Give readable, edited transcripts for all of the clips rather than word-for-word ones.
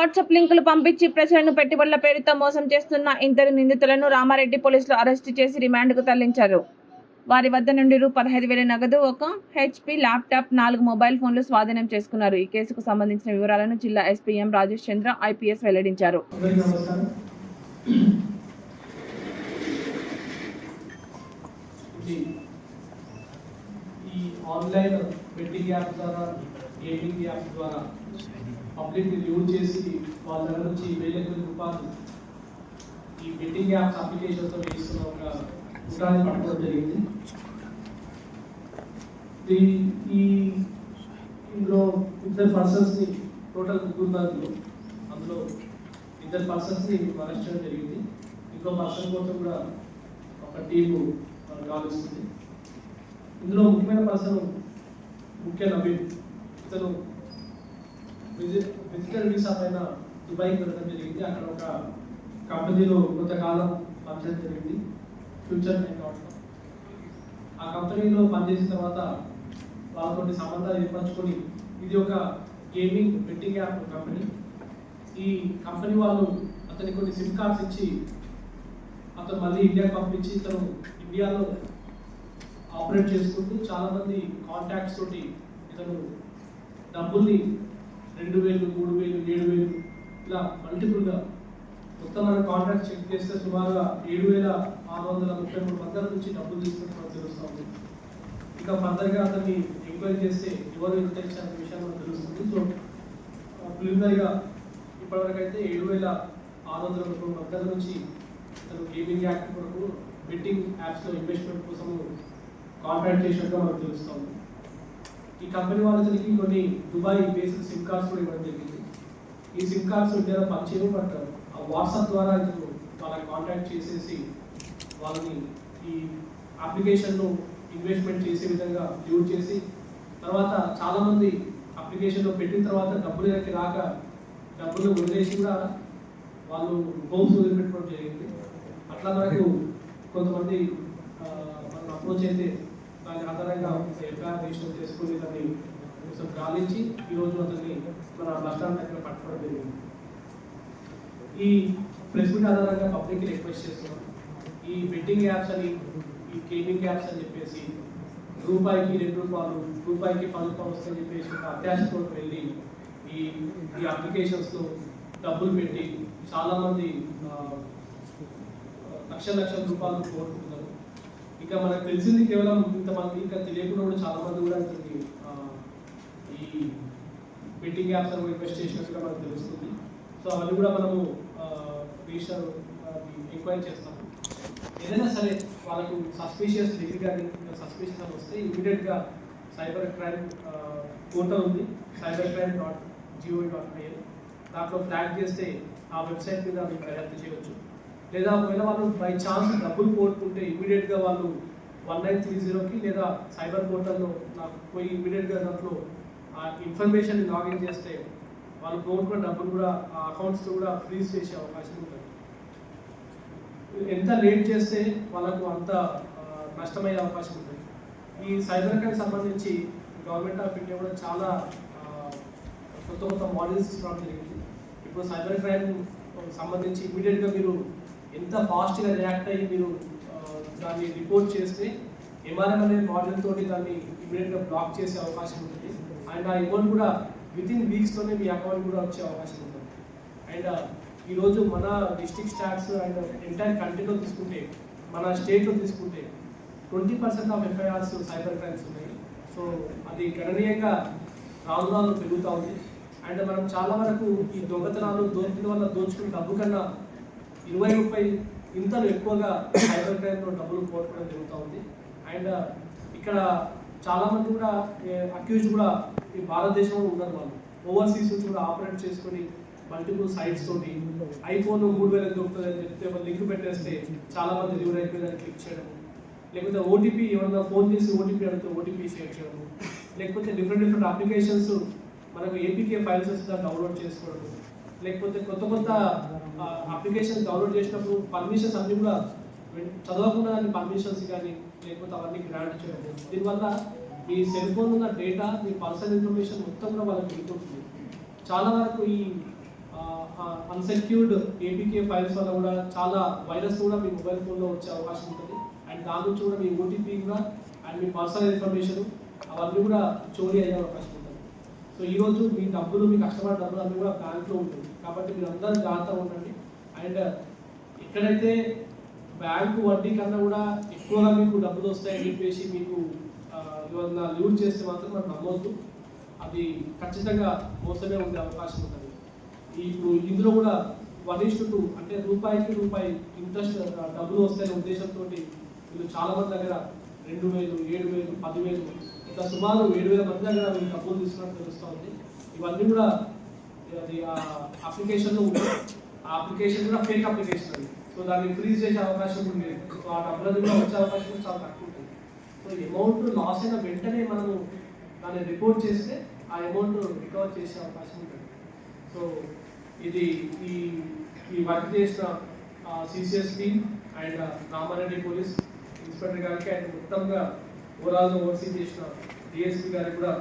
WhatsApp లింకులు పంపించి ప్రజలను పెట్టుబడుల పేరుతో మోసం చేస్తున్న ఇద్దరు నిందితులను రామారెడ్డి పోలీసులు అరెస్టు చేసి రిమాండ్కు తరలించారు. వారి వద్ద నుండి రూ. 15,000 నగదు, ఒక HP ల్యాప్టాప్, 4 మొబైల్ ఫోన్లు స్వాధీనం చేసుకున్నారు. ఈ కేసుకు సంబంధించిన వివరాలను జిల్లా SP M రాజేష్ చంద్ర IPS వెల్లడించారు. ఆన్లైన్ బెట్టింగ్ యాప్ ద్వారా, గేమింగ్ యాప్ ద్వారా పబ్లిక్ యూజ్ చేసి వాళ్ళ దగ్గర నుంచి వేల రూపాయలు ఈ బెట్టింగ్ యాప్స్ అప్లికేషన్తో వేస్తున్న ఒక ఉదాహరణ పట్టుకోవడం జరిగింది. ఇందులో ఇద్దరు పర్సన్స్ని, టోటల్ 3 మందిలో అందులో ఇద్దరు పర్సన్స్ని అరెస్ట్ చేయడం జరిగింది. ఇంకో పర్సన్ కోసం కూడా ఒక టీము గాలిస్తుంది. ఇందులో ముఖ్యమైన పర్సన్ ముఖ్య నవీన్. ఇతను విజిటర్ వీసా పైన దుబాయ్కి వెళ్ళడం జరిగింది. అక్కడ ఒక కంపెనీలో కొంతకాలం పనిచేయడం జరిగింది, ఫ్యూచర్ డాట్‌కామ్. ఆ కంపెనీలో పనిచేసిన తర్వాత వాళ్ళతోటి సంబంధాలు ఏర్పరచుకొని, ఇది ఒక గేమింగ్ బెట్టింగ్ యాప్ కంపెనీ. ఈ కంపెనీ వాళ్ళు అతనికి కొన్ని సిమ్ కార్డ్స్ ఇచ్చి అతను మళ్ళీ ఇండియాకి పంపించి ఇతను ఇండియాలో ఆపరేట్ చేసుకుంటూ చాలామంది కాంటాక్ట్స్ తోటి ఇతను డబ్బుల్ని 2,000, 3,000, 7,000 ఇలా మల్టిపుల్గా మొత్తం మన కాంట్రాక్ట్ చెక్ చేస్తే సుమారుగా 7,633 మంది నుంచి డబ్బులు తీసుకుంటున్నట్టు తెలుస్తుంది. ఇంకా ఫర్దర్గా అతన్ని ఎంక్వైరీ చేస్తే ఎవరు ఇంటెన్షన్ అనే విషయం మనకు తెలుస్తుంది. సో ప్రిలిమినరీగా ఇప్పటివరకు అయితే 7,633 మంది నుంచి అతను గేమింగ్ యాక్ట్ కొరకు బెట్టింగ్ యాప్స్లో ఇన్వెస్ట్మెంట్ కోసం కాంట్రాక్ట్ చేసినట్టుగా మనకు తెలుస్తుంది. ఈ కంపెనీ వాళ్ళకి కొన్ని దుబాయ్ బేస్డ్ సిమ్ కార్డ్స్ కూడా ఇవ్వడం జరిగింది. ఈ సిమ్ కార్డ్స్ ఇండియాలో పనిచేయడం, బట్ వాట్సాప్ ద్వారా ఇతను వాళ్ళకి కాంటాక్ట్ చేసేసి వాళ్ళని ఈ అప్లికేషన్ను ఇన్వెస్ట్మెంట్ చేసే విధంగా యూజ్ చేసి, తర్వాత చాలామంది అప్లికేషన్లో పెట్టిన తర్వాత డబ్బులు వెనక్కి రాక డబ్బులు వదిలేసి కూడా వాళ్ళు హోమ్స్ వదిలిపెట్టుకోవడం జరిగింది. అట్లా మనకు కొంతమంది మనం అప్రోచ్ అయితే దాని ఆధారంగా ఎఫ్ఐఆర్ రిజిస్టర్ చేసుకుని దాన్ని కొంచెం గాలించి ఈరోజు అతన్ని మన బస్ స్టాండ్ దగ్గర పట్టుకోవడం జరిగింది. ఈ ప్రెస్ మీట్ ఆధారంగా పబ్లిక్కి రిక్వెస్ట్ చేస్తున్నాం, ఈ బెట్టింగ్ యాప్స్ అని, ఈ గేమింగ్ యాప్స్ అని చెప్పేసి రూపాయికి 2 రూపాయలు, రూపాయికి 10 రూపాయలు వస్తాయని చెప్పేసి ఒక అత్యాశతో వెళ్ళి ఈ అప్లికేషన్స్లో డబ్బులు పెట్టి చాలామంది లక్షల రూపాయలు కోరుకుంటున్నారు. ఇంకా మనకు తెలిసింది కేవలం ఇంతమంది, ఇంకా తెలియకుండా కూడా చాలామంది కూడా ఈ బెట్టింగ్ యాప్స్ అని ఇన్వెస్ట్ చేసినట్టుగా మనకు తెలుస్తుంది. సో అవన్నీ కూడా మనము రిజిస్టర్ ఎంక్వైరీ చేస్తాము. ఏదైనా సరే వాళ్ళకు సస్పీషియస్ డిగ్రీ కానీ సస్పీషియస్ అని వస్తే ఇమీడియట్గా సైబర్ క్రైమ్ పోర్టల్ ఉంది, cybercrime.gov.in. దాంట్లో ఫ్లాగ్ చేస్తే ఆ వెబ్సైట్ మీద మీకు దర్యాప్తు చేయవచ్చు. లేదా ఒకవేళ వాళ్ళు బై ఛాన్స్ డబ్బులు పోగొట్టుకుంటే ఇమీడియట్గా వాళ్ళు 1930కి లేదా సైబర్ పోర్టల్లో నాకు పోయి ఇమీడియట్గా దాంట్లో ఆ ఇన్ఫర్మేషన్ లాగిన్ చేస్తే వాళ్ళు పోగొట్టుకున్న డబ్బులు కూడా ఆ అకౌంట్స్తో కూడా ఫ్రీజ్ చేసే అవకాశం ఉంటుంది. ఎంత లేట్ చేస్తే వాళ్ళకు అంత నష్టమయ్యే అవకాశం ఉంటుంది. ఈ సైబర్ క్రైమ్ సంబంధించి గవర్నమెంట్ ఆఫ్ ఇండియా కూడా చాలా కొత్త మోడల్స్ ఇవ్వడం జరిగింది. ఇప్పుడు సైబర్ క్రైమ్ సంబంధించి ఇమీడియట్గా మీరు ఎంత ఫాస్ట్గా రియాక్ట్ అయ్యి మీరు దాన్ని రిపోర్ట్ చేస్తే MRM అనే మోడల్ తోటి దాన్ని ఇమీడియట్గా బ్లాక్ చేసే అవకాశం ఉంటుంది. అండ్ ఆ అమౌంట్ కూడా వితిన్ వీక్స్లోనే మీ అకౌంట్ కూడా వచ్చే అవకాశం ఉంటుంది. అండ్ ఈరోజు మన డిస్ట్రిక్ట్ స్టాట్స్ అండ్ ఎంటైర్ కంట్రీలో తీసుకుంటే, మన స్టేట్లో తీసుకుంటే 20% ఆఫ్ FIRs సైబర్ క్రైమ్స్ ఉన్నాయి. సో అది గణనీయంగా రాను పెరుగుతూ ఉంది. అండ్ మనం చాలా వరకు ఈ దొంగతనాలు, దోపిడీ వల్ల దోచుకునే డబ్బు కన్నా 20-30 ఇంతలు ఎక్కువగా సైబర్ క్రైమ్లో డబ్బులు పోగొట్టుకోవడం జరుగుతూ ఉంది. అండ్ ఇక్కడ చాలామంది కూడా అక్యూజ్ కూడా ఈ భారతదేశంలో ఉన్నారు. వాళ్ళు ఓవర్సీస్ నుంచి కూడా ఆపరేట్ చేసుకొని మల్టిపుల్ సైట్స్ తోటి iPhone 3,000 దొరుకుతుందని చెప్తే వాళ్ళు లింక్ పెట్టేస్తే చాలామంది రివర్ అయిపోయిందని క్లిక్ చేయడం, లేకపోతే OTP ఏమన్నా ఫోన్ చేసి OTP అడిగితే OTP షేర్ చేయడం, లేకపోతే డిఫరెంట్ అప్లికేషన్స్ మనకు APK ఫైల్స్ డౌన్లోడ్ చేసుకోవడం, లేకపోతే కొత్త అప్లికేషన్ డౌన్లోడ్ చేసినప్పుడు పర్మిషన్స్ అన్నీ కూడా చదవకుండా దాన్ని పర్మిషన్స్ కానీ లేకపోతే అవన్నీ గ్రాంట్ చేయడం. దీనివల్ల మీ సెల్ ఫోన్ ఉన్న డేటా, మీ పర్సనల్ ఇన్ఫర్మేషన్ మొత్తం కూడా వాళ్ళకి వెళ్ళిపోతుంది. చాలా వరకు ఈ అన్సెక్యూర్డ్ ఏపీకే ఫైల్స్ వల్ల కూడా చాలా వైరస్ కూడా మీ మొబైల్ ఫోన్లో వచ్చే అవకాశం ఉంటుంది. అండ్ దాని నుంచి కూడా మీ ఓటీపీ కూడా అండ్ మీ పర్సనల్ ఇన్ఫర్మేషన్ అవన్నీ కూడా చోరీ అయ్యే అవకాశం ఉంటుంది. సో ఈరోజు మీ డబ్బులు, మీ కష్టపడే డబ్బులు అన్నీ కూడా బ్యాంక్లో ఉంటుంది. కాబట్టి మీరు అందరూ జాగ్రత్తగా ఉండండి. అండ్ ఎక్కడైతే బ్యాంకు వడ్డీ కన్నా కూడా ఎక్కువగా మీకు డబ్బులు వస్తాయని చెప్పేసి మీకు ఏమన్నా లీడ్ చేస్తే మాత్రం మనం నమ్మొద్దు. అది ఖచ్చితంగా మోసమే ఉండే అవకాశం ఉంటుంది. ఇప్పుడు ఇందులో కూడా 1:2 అంటే రూపాయికి రూపాయి ఇంట్రెస్ట్ డబ్బులు వస్తాయనే ఉద్దేశంతో వీళ్ళు చాలా మంది దగ్గర 2,000, 7,000, 10,000 ఇట్లా సుమారు 7,000 మంది దగ్గర వీళ్ళు డబ్బులు తీసుకున్నట్టు తెలుస్తూ ఉంది. ఇవన్నీ కూడా అది అప్లికేషన్లో ఉంటుంది. ఆ అప్లికేషన్ కూడా ఫేక్ అప్లికేషన్ అది. సో దాన్ని ఫ్రీజ్ చేసే అవకాశం ఉంది. సో ఆ డబ్బులది కూడా వచ్చే అవకాశం కూడా చాలా తక్కువ ఉంటుంది. సో అమౌంట్ లాస్ అయిన వెంటనే మనము దాన్ని రిపోర్ట్ చేస్తే ఆ అమౌంట్ రికవర్ చేసే అవకాశం ఉంటుంది. సో ఇది ఈ వర్క్ చేసిన CCS team and Ramareddy police inspector గారికి అండ్ మొత్తంగా ఓవరాల్గా ఓవర్సీ చేసిన డిఎస్పీ గారికి కూడా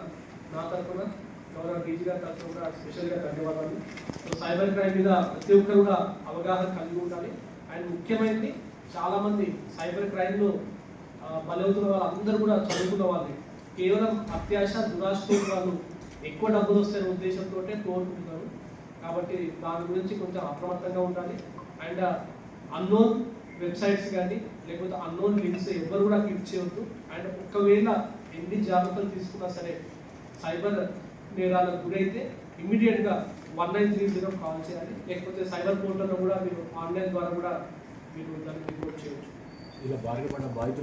నా తరఫున, గౌరవ డీజీ గారి తరఫున కూడా స్పెషల్గా ధన్యవాదాలు. సో సైబర్ క్రైమ్ మీద ప్రతి ఒక్కరు కూడా అవగాహన కలిగి ఉండాలి. అండ్ ముఖ్యమైనది చాలామంది సైబర్ క్రైమ్లో బలవుతున్న వాళ్ళందరూ కూడా చదువుకున్న వాళ్ళే. కేవలం అత్యాశ, దురాశతో వాళ్ళు ఎక్కువ డబ్బులు వస్తాయనే ఉద్దేశంతో కోరుకుంటున్నారు. కాబట్టి దాని గురించి కొంచెం అప్రమత్తంగా ఉండాలి. అండ్ అన్నోన్ వెబ్సైట్స్ కానీ లేకపోతే అన్నోన్ లింక్స్ ఎవరు కూడా క్లిక్ చేయవద్దు. అండ్ ఒకవేళ ఎన్ని జాగ్రత్తలు తీసుకున్నా సరే సైబర్ నేరాలకు గురైతే ఇమ్మీడియట్గా 1930 కాల్ చేయాలి. లేకపోతే సైబర్ పోర్టల్లో కూడా మీరు ఆన్లైన్ ద్వారా కూడా మీరు దాన్ని రిపోర్ట్ చేయవచ్చు. ఇలా బాధ్యపడ్డ బాధ్యత